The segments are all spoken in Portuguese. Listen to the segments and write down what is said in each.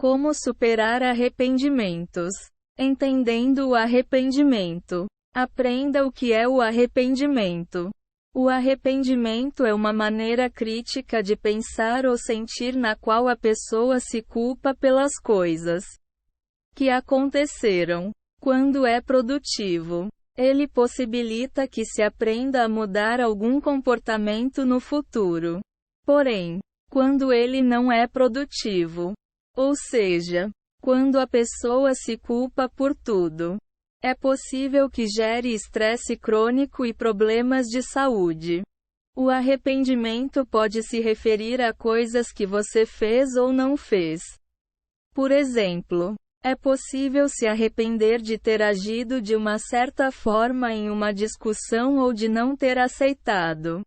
Como superar arrependimentos. Entendendo o arrependimento. Aprenda o que é o arrependimento. O arrependimento é uma maneira crítica de pensar ou sentir na qual a pessoa se culpa pelas coisas que aconteceram. Quando é produtivo, ele possibilita que se aprenda a mudar algum comportamento no futuro. Porém, quando ele não é produtivo, ou seja, quando a pessoa se culpa por tudo, é possível que gere estresse crônico e problemas de saúde. O arrependimento pode se referir a coisas que você fez ou não fez. Por exemplo, é possível se arrepender de ter agido de uma certa forma em uma discussão ou de não ter aceitado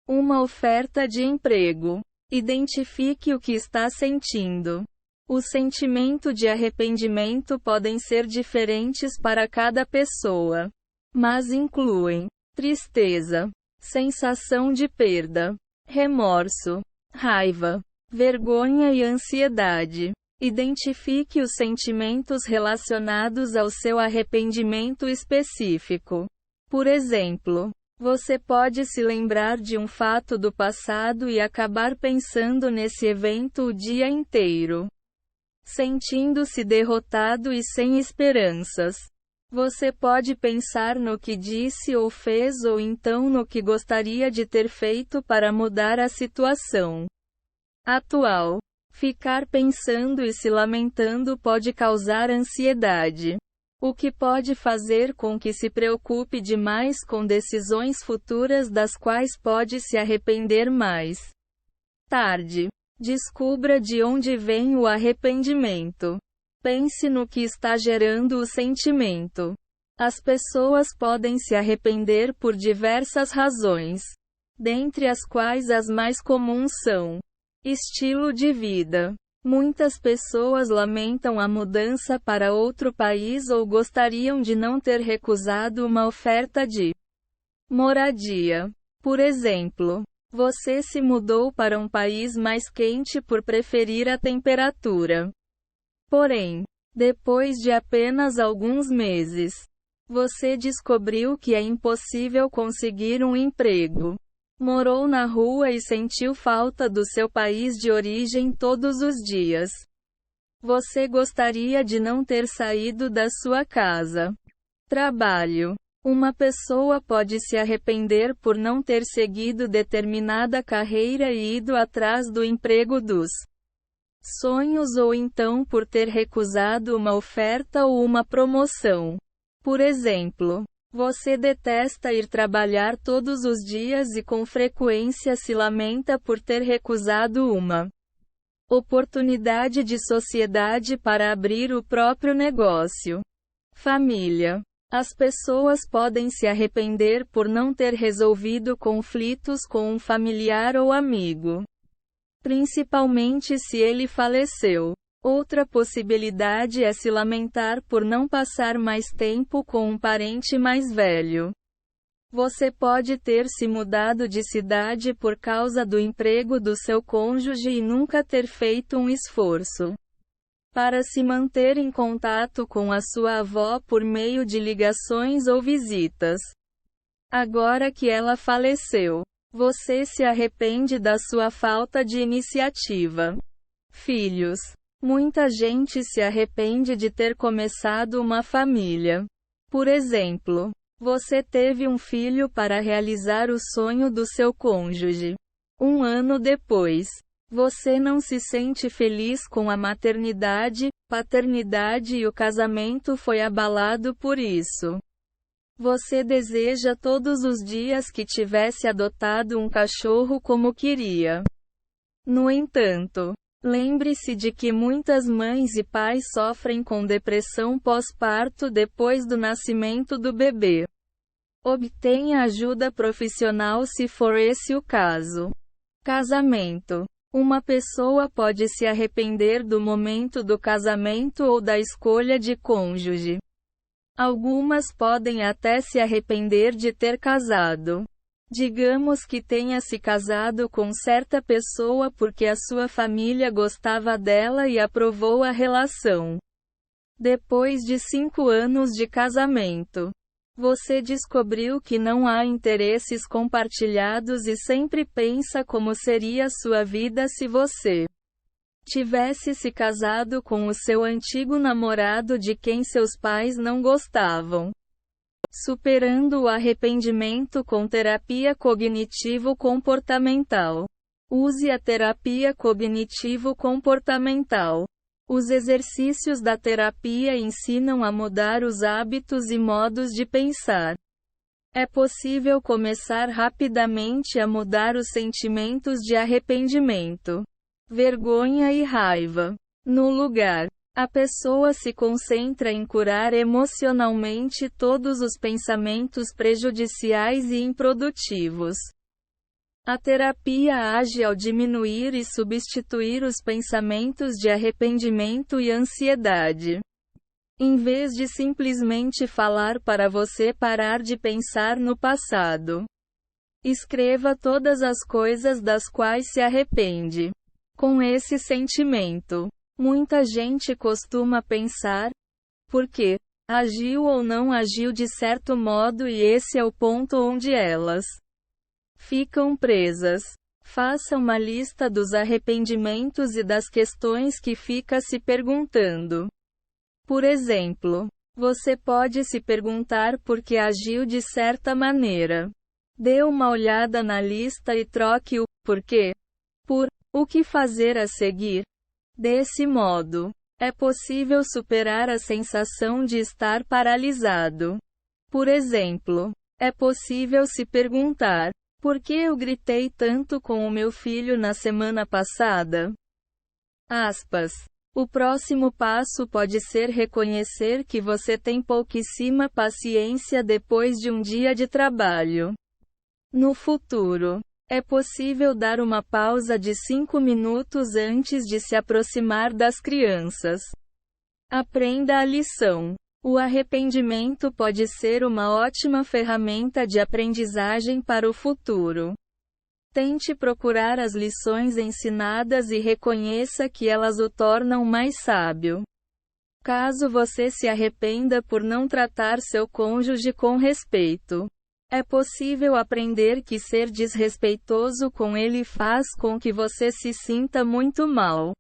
uma oferta de emprego. Identifique o que está sentindo. O sentimento de arrependimento podem ser diferentes para cada pessoa, mas incluem tristeza, sensação de perda, remorso, raiva, vergonha e ansiedade. Identifique os sentimentos relacionados ao seu arrependimento específico. Por exemplo, você pode se lembrar de um fato do passado e acabar pensando nesse evento o dia inteiro, sentindo-se derrotado e sem esperanças. Você pode pensar no que disse ou fez ou então no que gostaria de ter feito para mudar a situação atual. Ficar pensando e se lamentando pode causar ansiedade, o que pode fazer com que se preocupe demais com decisões futuras das quais pode se arrepender mais tarde. Descubra de onde vem o arrependimento. Pense no que está gerando o sentimento. As pessoas podem se arrepender por diversas razões, dentre as quais as mais comuns são estilo de vida. Muitas pessoas lamentam a mudança para outro país ou gostariam de não ter recusado uma oferta de moradia. Por exemplo, você se mudou para um país mais quente por preferir a temperatura. Porém, depois de apenas alguns meses, você descobriu que é impossível conseguir um emprego. Morou na rua e sentiu falta do seu país de origem todos os dias. Você gostaria de não ter saído da sua casa. Trabalho. Uma pessoa pode se arrepender por não ter seguido determinada carreira e ido atrás do emprego dos sonhos ou então por ter recusado uma oferta ou uma promoção. Por exemplo, você detesta ir trabalhar todos os dias e com frequência se lamenta por ter recusado uma oportunidade de sociedade para abrir o próprio negócio. Família. As pessoas podem se arrepender por não ter resolvido conflitos com um familiar ou amigo, principalmente se ele faleceu. Outra possibilidade é se lamentar por não passar mais tempo com um parente mais velho. Você pode ter se mudado de cidade por causa do emprego do seu cônjuge e nunca ter feito um esforço para se manter em contato com a sua avó por meio de ligações ou visitas. Agora que ela faleceu, você se arrepende da sua falta de iniciativa. Filhos. Muita gente se arrepende de ter começado uma família. Por exemplo, você teve um filho para realizar o sonho do seu cônjuge. Um ano depois, você não se sente feliz com a maternidade, paternidade e o casamento foi abalado por isso. Você deseja todos os dias que tivesse adotado um cachorro como queria. No entanto, lembre-se de que muitas mães e pais sofrem com depressão pós-parto depois do nascimento do bebê. Obtenha ajuda profissional se for esse o caso. Casamento. Uma pessoa pode se arrepender do momento do casamento ou da escolha de cônjuge. Algumas podem até se arrepender de ter casado. Digamos que tenha se casado com certa pessoa porque a sua família gostava dela e aprovou a relação. Depois de 5 anos de casamento, você descobriu que não há interesses compartilhados e sempre pensa como seria sua vida se você tivesse se casado com o seu antigo namorado de quem seus pais não gostavam. Superando o arrependimento com terapia cognitivo-comportamental. Use a terapia cognitivo-comportamental. Os exercícios da terapia ensinam a mudar os hábitos e modos de pensar. É possível começar rapidamente a mudar os sentimentos de arrependimento, vergonha e raiva. No lugar, a pessoa se concentra em curar emocionalmente todos os pensamentos prejudiciais e improdutivos. A terapia age ao diminuir e substituir os pensamentos de arrependimento e ansiedade. Em vez de simplesmente falar para você parar de pensar no passado, escreva todas as coisas das quais se arrepende. Com esse sentimento, muita gente costuma pensar, por que agiu ou não agiu de certo modo, e esse é o ponto onde elas ficam presas. Faça uma lista dos arrependimentos e das questões que fica se perguntando. Por exemplo, você pode se perguntar por que agiu de certa maneira. Dê uma olhada na lista e troque o porquê por o que fazer a seguir. Desse modo, é possível superar a sensação de estar paralisado. Por exemplo, é possível se perguntar: por que eu gritei tanto com o meu filho na semana passada? Aspas. O próximo passo pode ser reconhecer que você tem pouquíssima paciência depois de um dia de trabalho. No futuro, é possível dar uma pausa de 5 minutos antes de se aproximar das crianças. Aprenda a lição. O arrependimento pode ser uma ótima ferramenta de aprendizagem para o futuro. Tente procurar as lições ensinadas e reconheça que elas o tornam mais sábio. Caso você se arrependa por não tratar seu cônjuge com respeito, é possível aprender que ser desrespeitoso com ele faz com que você se sinta muito mal.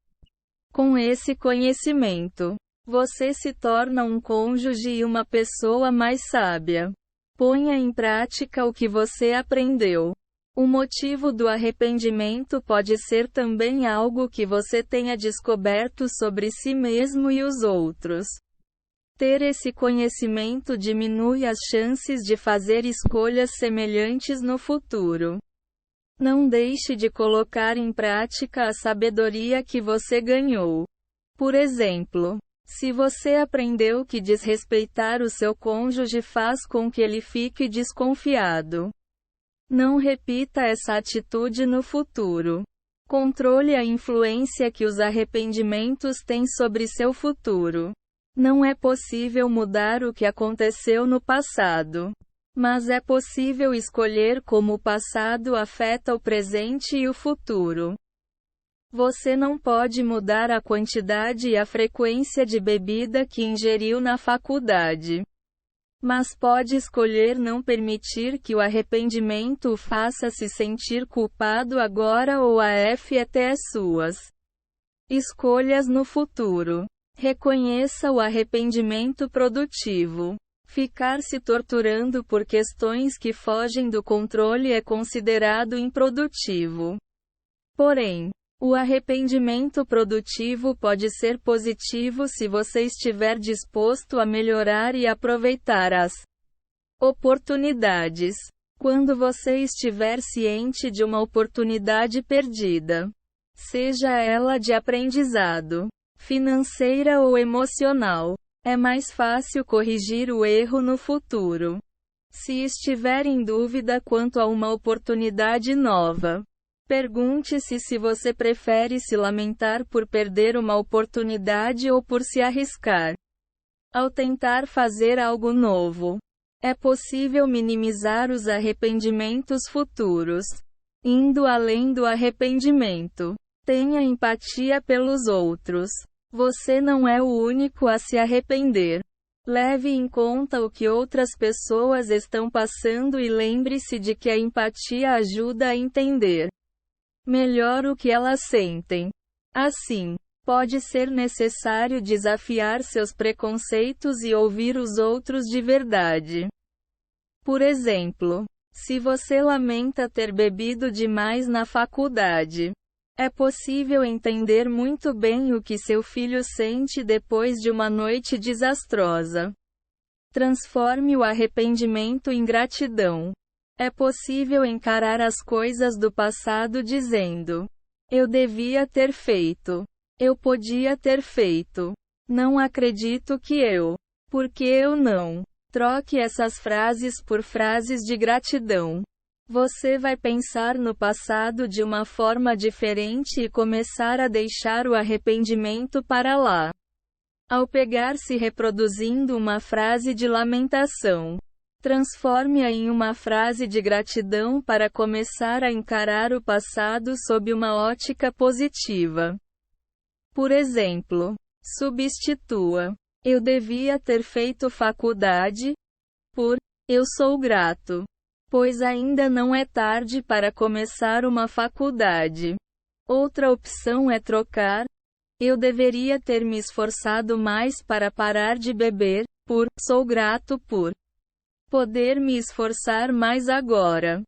Com esse conhecimento, você se torna um cônjuge e uma pessoa mais sábia. Ponha em prática o que você aprendeu. O motivo do arrependimento pode ser também algo que você tenha descoberto sobre si mesmo e os outros. Ter esse conhecimento diminui as chances de fazer escolhas semelhantes no futuro. Não deixe de colocar em prática a sabedoria que você ganhou. Por exemplo, se você aprendeu que desrespeitar o seu cônjuge faz com que ele fique desconfiado, não repita essa atitude no futuro. Controle a influência que os arrependimentos têm sobre seu futuro. Não é possível mudar o que aconteceu no passado, mas é possível escolher como o passado afeta o presente e o futuro. Você não pode mudar a quantidade e a frequência de bebida que ingeriu na faculdade, mas pode escolher não permitir que o arrependimento o faça se sentir culpado agora ou afete suas escolhas no futuro. Reconheça o arrependimento produtivo. Ficar se torturando por questões que fogem do controle é considerado improdutivo. Porém, o arrependimento produtivo pode ser positivo se você estiver disposto a melhorar e aproveitar as oportunidades. Quando você estiver ciente de uma oportunidade perdida, seja ela de aprendizado, financeira ou emocional, é mais fácil corrigir o erro no futuro. Se estiver em dúvida quanto a uma oportunidade nova, pergunte-se se você prefere se lamentar por perder uma oportunidade ou por se arriscar ao tentar fazer algo novo. É possível minimizar os arrependimentos futuros, indo além do arrependimento. Tenha empatia pelos outros. Você não é o único a se arrepender. Leve em conta o que outras pessoas estão passando e lembre-se de que a empatia ajuda a entender melhor o que elas sentem. Assim, pode ser necessário desafiar seus preconceitos e ouvir os outros de verdade. Por exemplo, se você lamenta ter bebido demais na faculdade, é possível entender muito bem o que seu filho sente depois de uma noite desastrosa. Transforme o arrependimento em gratidão. É possível encarar as coisas do passado dizendo: eu devia ter feito. Eu podia ter feito. Não acredito que eu. Porque eu não. Troque essas frases por frases de gratidão. Você vai pensar no passado de uma forma diferente e começar a deixar o arrependimento para lá. Ao pegar-se reproduzindo uma frase de lamentação, transforme-a em uma frase de gratidão para começar a encarar o passado sob uma ótica positiva. Por exemplo, substitua: eu devia ter feito faculdade, por eu sou grato, pois ainda não é tarde para começar uma faculdade. Outra opção é trocar: eu deveria ter me esforçado mais para parar de beber, por sou grato por poder me esforçar mais agora.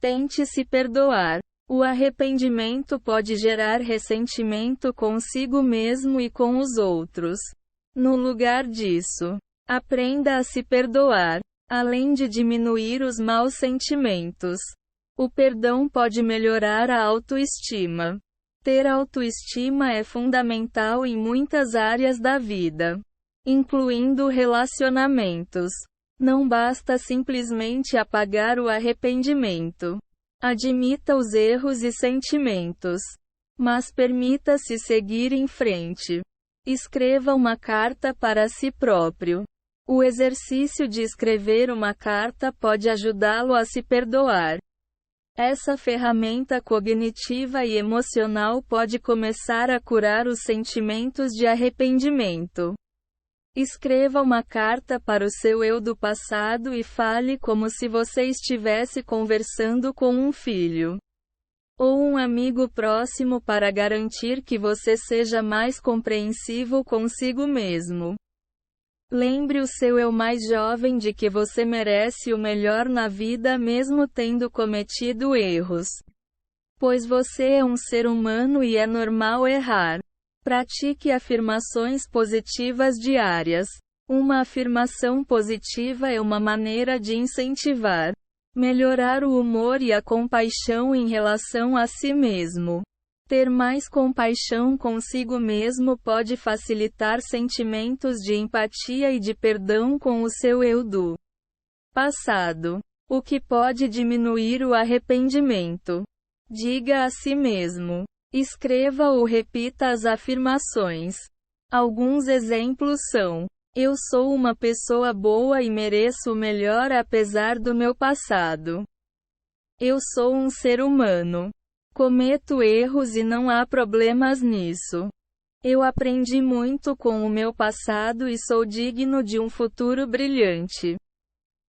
Tente se perdoar. O arrependimento pode gerar ressentimento consigo mesmo e com os outros. No lugar disso, aprenda a se perdoar. Além de diminuir os maus sentimentos, o perdão pode melhorar a autoestima. Ter autoestima é fundamental em muitas áreas da vida, incluindo relacionamentos. Não basta simplesmente apagar o arrependimento. Admita os erros e sentimentos, mas permita-se seguir em frente. Escreva uma carta para si próprio. O exercício de escrever uma carta pode ajudá-lo a se perdoar. Essa ferramenta cognitiva e emocional pode começar a curar os sentimentos de arrependimento. Escreva uma carta para o seu eu do passado e fale como se você estivesse conversando com um filho ou um amigo próximo para garantir que você seja mais compreensivo consigo mesmo. Lembre o seu eu mais jovem de que você merece o melhor na vida mesmo tendo cometido erros. Pois você é um ser humano e é normal errar. Pratique afirmações positivas diárias. Uma afirmação positiva é uma maneira de incentivar, melhorar o humor e a compaixão em relação a si mesmo. Ter mais compaixão consigo mesmo pode facilitar sentimentos de empatia e de perdão com o seu eu do passado, o que pode diminuir o arrependimento. Diga a si mesmo. Escreva ou repita as afirmações. Alguns exemplos são: eu sou uma pessoa boa e mereço o melhor apesar do meu passado. Eu sou um ser humano. Cometo erros e não há problemas nisso. Eu aprendi muito com o meu passado e sou digno de um futuro brilhante.